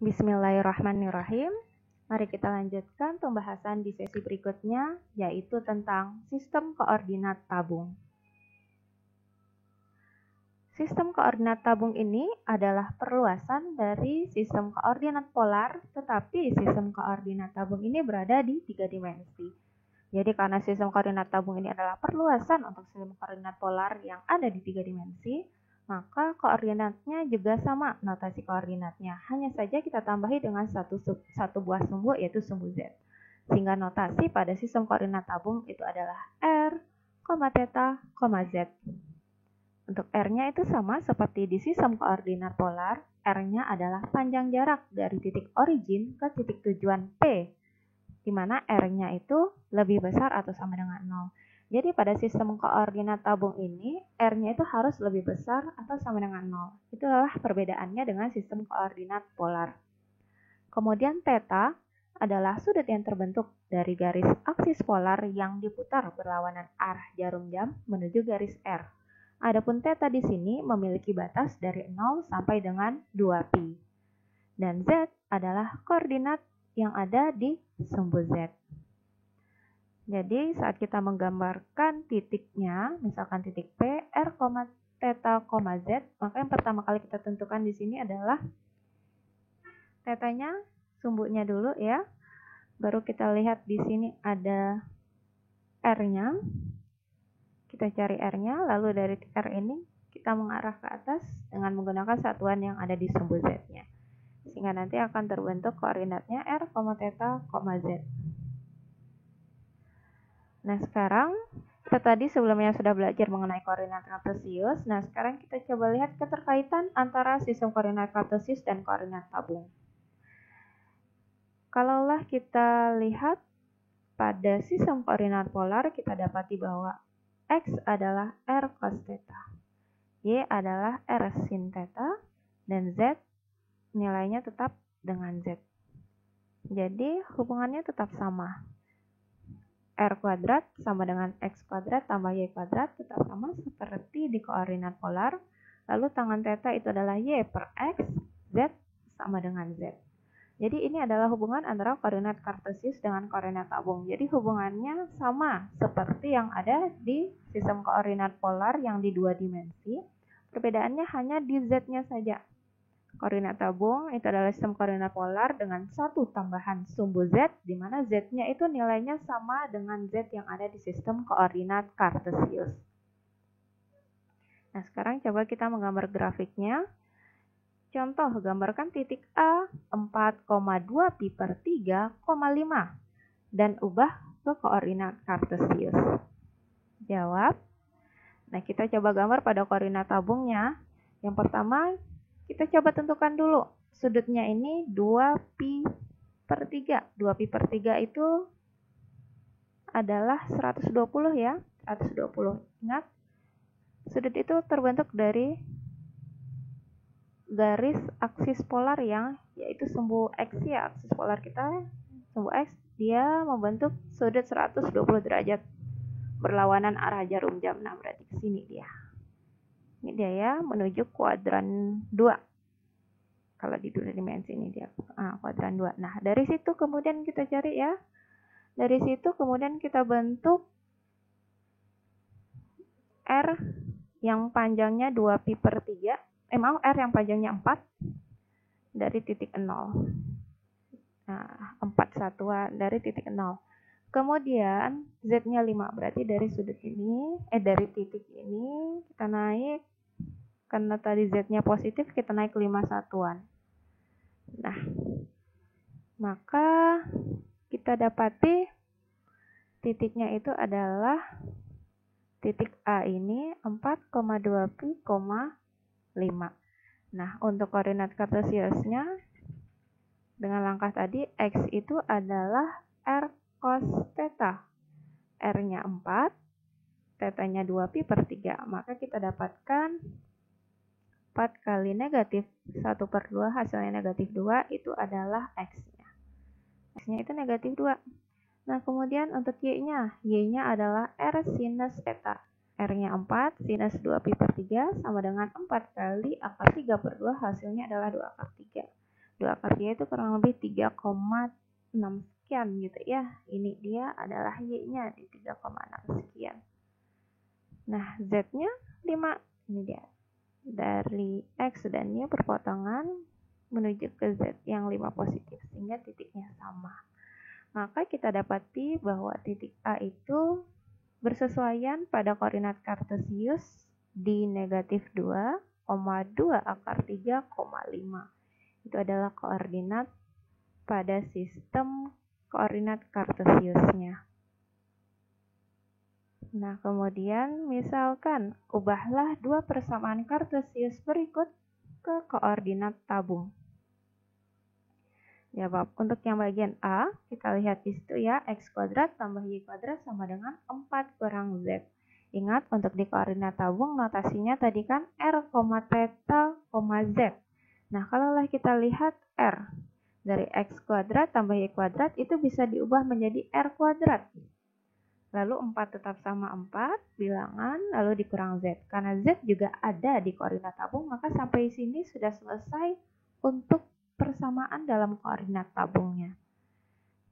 Bismillahirrahmanirrahim. Mari kita lanjutkan pembahasan di sesi berikutnya, yaitu tentang sistem koordinat tabung. Sistem koordinat tabung ini adalah perluasan dari sistem koordinat polar, tetapi sistem koordinat tabung ini berada di 3 dimensi. Jadi karena sistem koordinat tabung ini adalah perluasan untuk sistem koordinat polar yang ada di 3 dimensi, maka koordinatnya juga sama notasi koordinatnya. Hanya saja kita tambahi dengan satu buah sumbu, yaitu sumbu Z. Sehingga notasi pada sistem koordinat tabung itu adalah R, theta, Z. Untuk R-nya itu sama seperti di sistem koordinat polar, R-nya adalah panjang jarak dari titik origin ke titik tujuan P, di mana R-nya itu lebih besar atau sama dengan 0. Jadi pada sistem koordinat tabung ini, R-nya itu harus lebih besar atau sama dengan 0. Itulah perbedaannya dengan sistem koordinat polar. Kemudian theta adalah sudut yang terbentuk dari garis aksis polar yang diputar berlawanan arah jarum jam menuju garis R. Adapun theta di sini memiliki batas dari 0 sampai dengan 2pi. Dan Z adalah koordinat yang ada di sumbu Z. Jadi saat kita menggambarkan titiknya, misalkan titik P, R, theta, Z, maka yang pertama kali kita tentukan di sini adalah tetanya, sumbunya dulu ya. Baru kita lihat di sini ada R-nya. Kita cari R-nya, lalu dari R ini kita mengarah ke atas dengan menggunakan satuan yang ada di sumbu Z-nya. Sehingga nanti akan terbentuk koordinatnya R, theta, Z. Nah sekarang, kita tadi sebelumnya sudah belajar mengenai koordinat kartesius. Nah sekarang kita coba lihat keterkaitan antara sistem koordinat kartesius dan koordinat tabung. Kalaulah kita lihat pada sistem koordinat polar, kita dapati bahwa X adalah R cos theta, Y adalah R sin theta, dan Z nilainya tetap dengan Z. Jadi hubungannya tetap sama. R kuadrat sama dengan X kuadrat tambah Y kuadrat tetap sama seperti di koordinat polar. Lalu tangan theta itu adalah Y per X, Z sama dengan Z. Jadi ini adalah hubungan antara koordinat kartesius dengan koordinat tabung. Jadi hubungannya sama seperti yang ada di sistem koordinat polar yang di 2 dimensi. Perbedaannya hanya di Z-nya saja. Koordinat tabung itu adalah sistem koordinat polar dengan satu tambahan sumbu Z, di mana Z-nya itu nilainya sama dengan Z yang ada di sistem koordinat kartesius. Nah, sekarang coba kita menggambar grafiknya. Contoh, gambarkan titik A 4,2 pi per 3,5 dan ubah ke koordinat kartesius. Jawab. Nah, kita coba gambar pada koordinat tabungnya. Yang pertama, kita coba tentukan dulu. Sudutnya ini 2 pi per 3. 2 pi per 3 itu adalah 120 ya. 120. Ingat, sudut itu terbentuk dari garis aksis polar yang yaitu sumbu X ya, aksis polar kita sumbu X, dia membentuk sudut 120 derajat berlawanan arah jarum jam. Nah, berarti ke sini dia. Ini dia ya, menuju kuadran 2. Kalau di 2 dimensi ini dia kuadran 2. Nah, dari situ kemudian kita cari ya. Dari situ kemudian kita bentuk R yang panjangnya 2 pi per 3. R yang panjangnya 4 dari titik 0. Nah, 4 satuan dari titik 0. Kemudian Z-nya 5, berarti dari sudut ini, dari titik ini kita naik, karena tadi Z-nya positif, kita naik 5 satuan. Nah, maka kita dapati titiknya itu adalah titik A ini 4,2 pi, 5. Nah, untuk koordinat kartesiusnya dengan langkah tadi, X itu adalah R cos theta. R-nya 4, theta-nya 2 pi per 3. Maka kita dapatkan 4 kali negatif 1 per 2, hasilnya negatif 2, itu adalah X-nya. X-nya itu negatif 2. Nah, kemudian untuk Y-nya. Y-nya adalah R sinus theta. R-nya 4, sinus 2 pi per 3 sama dengan 4 kali akar 3 per 2, hasilnya adalah 2 akar 3. 2 akar 3 itu kurang lebih 3,6 sekian gitu ya. Ini dia adalah Y-nya di 3,6 sekian. Nah, Z-nya 5. Ini dia. Dari X dan Y berpotongan menuju ke Z yang 5 positif, sehingga titiknya sama. Maka kita dapati bahwa titik A itu bersesuaian pada koordinat kartesius di negatif 2, 2 akar 3,5. Itu adalah koordinat pada sistem koordinat kartesiusnya. Nah, kemudian misalkan ubahlah dua persamaan kartesius berikut ke koordinat tabung. Jawab. Untuk yang bagian A, kita lihat di situ ya, X kuadrat tambah Y kuadrat sama dengan 4 kurang Z. Ingat, untuk di koordinat tabung notasinya tadi kan R, theta, Z. Nah, kalaulah kita lihat R dari X kuadrat tambah Y kuadrat itu bisa diubah menjadi R kuadrat. Lalu 4 tetap sama 4 bilangan, lalu dikurang Z. Karena Z juga ada di koordinat tabung, maka sampai sini sudah selesai untuk persamaan dalam koordinat tabungnya.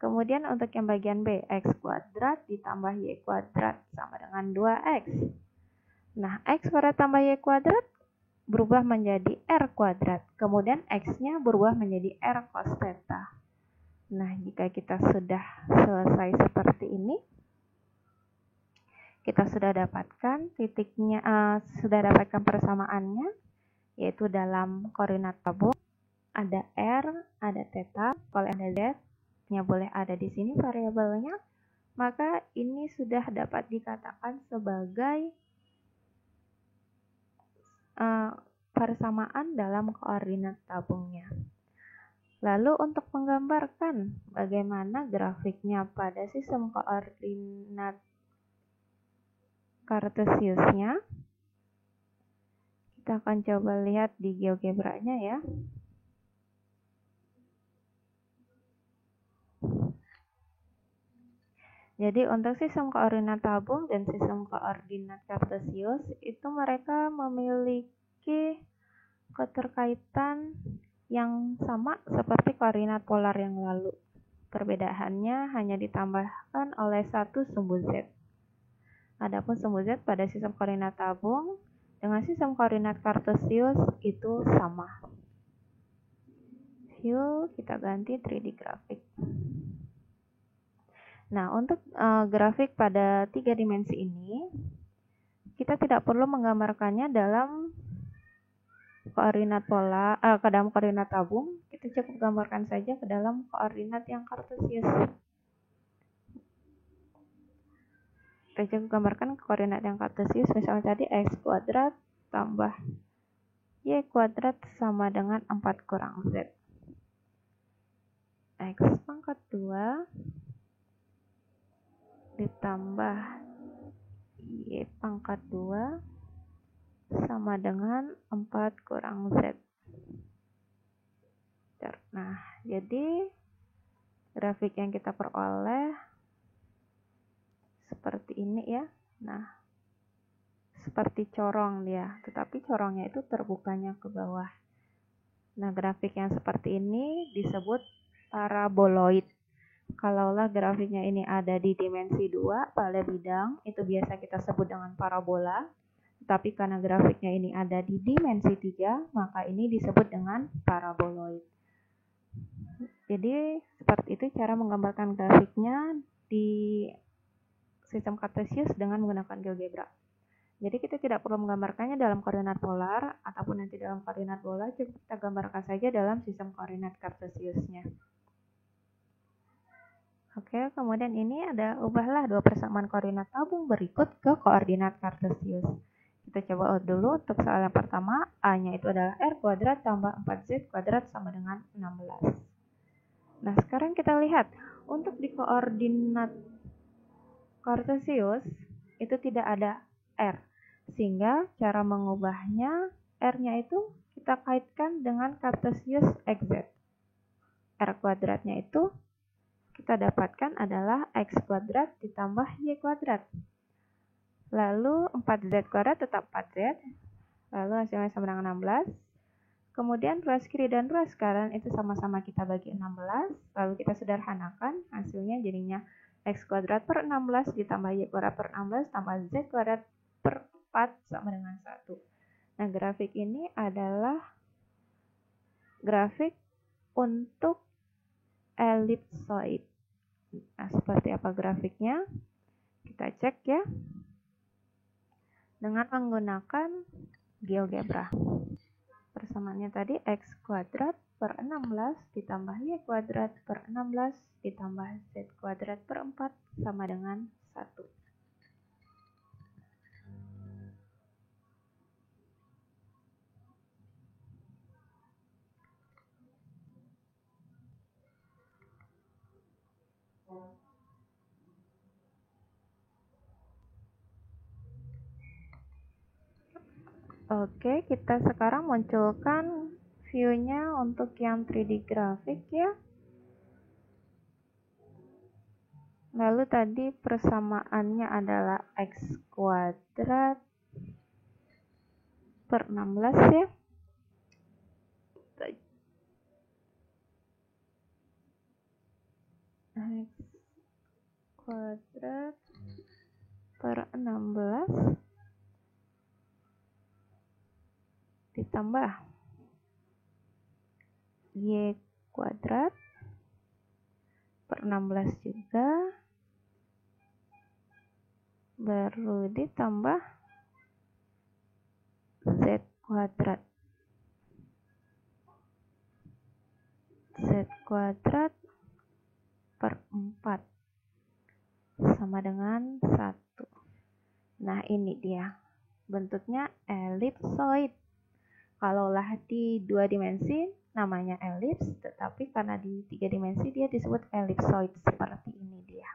Kemudian untuk yang bagian B, X kuadrat ditambah Y kuadrat sama dengan 2X. Nah, X kuadrat tambah Y kuadrat berubah menjadi R kuadrat. Kemudian X-nya berubah menjadi R cos theta. Nah, jika kita sudah selesai seperti ini, kita sudah dapatkan titiknya, sudah dapatkan persamaannya, yaitu dalam koordinat tabung ada R, ada theta, kalau ada Z-nya boleh ada di sini variabelnya, maka ini sudah dapat dikatakan sebagai persamaan dalam koordinat tabungnya. Lalu untuk menggambarkan bagaimana grafiknya pada sistem koordinat kartesiusnya, kita akan coba lihat di GeoGebra-nya ya. Jadi untuk sistem koordinat tabung dan sistem koordinat kartesius itu mereka memiliki keterkaitan yang sama seperti koordinat polar yang lalu. Perbedaannya hanya ditambahkan oleh satu sumbu Z. Adapun sumbu Z pada sistem koordinat tabung dengan sistem koordinat kartesius itu sama. Yuk kita ganti 3D grafik. Nah, untuk grafik pada 3 dimensi ini, kita tidak perlu menggambarkannya dalam koordinat pola, ke dalam koordinat tabung, kita cukup gambarkan saja ke dalam koordinat yang kartesius. Kita cukup gambarkan koordinat yang kartesius, misalnya tadi X kuadrat tambah Y kuadrat sama dengan 4 kurang Z. X pangkat 2 ditambah Y pangkat 2 sama dengan 4 kurang Z. Nah, jadi grafik yang kita peroleh seperti ini ya. Nah, seperti corong dia, tetapi corongnya itu terbukanya ke bawah. Nah, grafik yang seperti ini disebut paraboloid. Kalaulah grafiknya ini ada di dimensi 2 pada bidang, itu biasa kita sebut dengan parabola. Tapi karena grafiknya ini ada di dimensi 3, maka ini disebut dengan paraboloid. Jadi, seperti itu cara menggambarkan grafiknya di sistem kartesius dengan menggunakan GeoGebra. Jadi kita tidak perlu menggambarkannya dalam koordinat polar ataupun nanti dalam koordinat bola, cukup kita gambarkan saja dalam sistem koordinat kartesiusnya. Oke, kemudian ini ada ubahlah dua persamaan koordinat tabung berikut ke koordinat kartesius. Kita coba dulu untuk soal yang pertama, A-nya itu adalah R kuadrat tambah 4Z kuadrat sama dengan 16. Nah, sekarang kita lihat, untuk di koordinat kartesius itu tidak ada R, sehingga cara mengubahnya R-nya itu kita kaitkan dengan kartesius XZ. R kuadratnya itu kita dapatkan adalah X kuadrat ditambah Y kuadrat. Lalu 4Z kuadrat tetap 4Z. Lalu hasilnya sama dengan 16. Kemudian ruas kiri dan ruas kanan itu sama-sama kita bagi 16, lalu kita sederhanakan, hasilnya jadinya x kuadrat per 16 ditambah y kuadrat per 16 tambah z kuadrat per 4 sama dengan 1. Nah, grafik ini adalah grafik untuk elipsoid. Nah, seperti apa grafiknya? Kita cek ya. Dengan menggunakan GeoGebra. Persamaannya tadi x kuadrat per 16 ditambah y kuadrat per 16 ditambah z kuadrat per 4 sama dengan 1. Oke, kita sekarang munculkan view-nya untuk yang 3D grafik ya. Lalu tadi persamaannya adalah x kuadrat per 16 ya. X kuadrat per 16 ditambah y kuadrat per 16 juga, baru ditambah z kuadrat per 4 sama dengan 1. Nah, ini dia bentuknya elipsoid. Kalaulah di 2 dimensi namanya elips, tetapi karena di 3 dimensi dia disebut elipsoid. Seperti ini dia.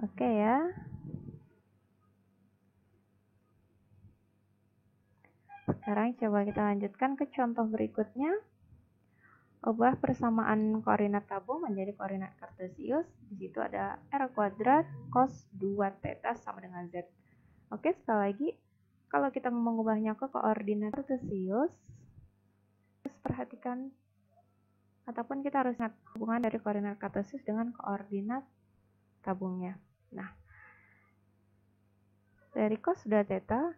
Oke ya. Sekarang coba kita lanjutkan ke contoh berikutnya. Ubah persamaan koordinat tabung menjadi koordinat kartesius. Di situ ada r kuadrat cos 2 theta sama dengan z. Oke, sekali lagi, kalau kita mengubahnya ke koordinat kartesius, harus perhatikan ataupun kita harus ingat hubungan dari koordinat kartesius dengan koordinat tabungnya. Nah, dari cos 2 theta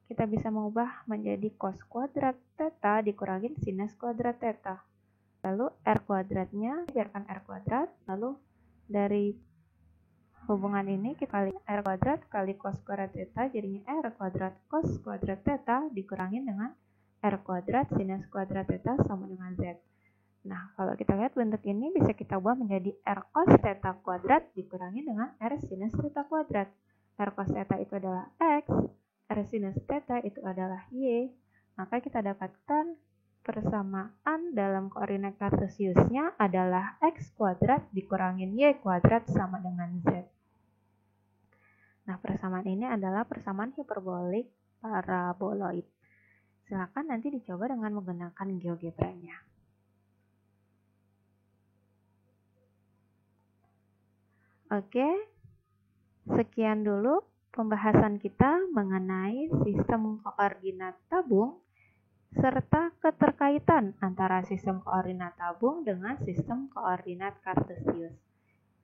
kita bisa mengubah menjadi cos kuadrat theta dikurangi sinus kuadrat theta. Lalu r kuadratnya biarkan r kuadrat, lalu dari hubungan ini kita kali r kuadrat kali cos kuadrat theta jadinya r kuadrat cos kuadrat theta dikurangi dengan r kuadrat sinus kuadrat theta sama dengan z. Nah, kalau kita lihat bentuk ini bisa kita ubah menjadi r cos theta kuadrat dikurangi dengan r sinus theta kuadrat. R cos theta itu adalah x, r sinus theta itu adalah y. Maka kita dapatkan persamaan dalam koordinat kartesiusnya adalah x kuadrat dikurangin y kuadrat sama dengan z. Nah, persamaan ini adalah persamaan hiperbolik paraboloid. Silakan nanti dicoba dengan menggunakan GeoGebra-nya. Oke, sekian dulu pembahasan kita mengenai sistem koordinat tabung serta keterkaitan antara sistem koordinat tabung dengan sistem koordinat kartesius.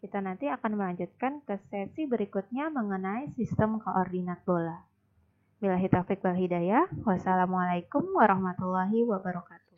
Kita nanti akan melanjutkan ke sesi berikutnya mengenai sistem koordinat bola. Billahi taufiq wal hidayah. Wassalamualaikum warahmatullahi wabarakatuh.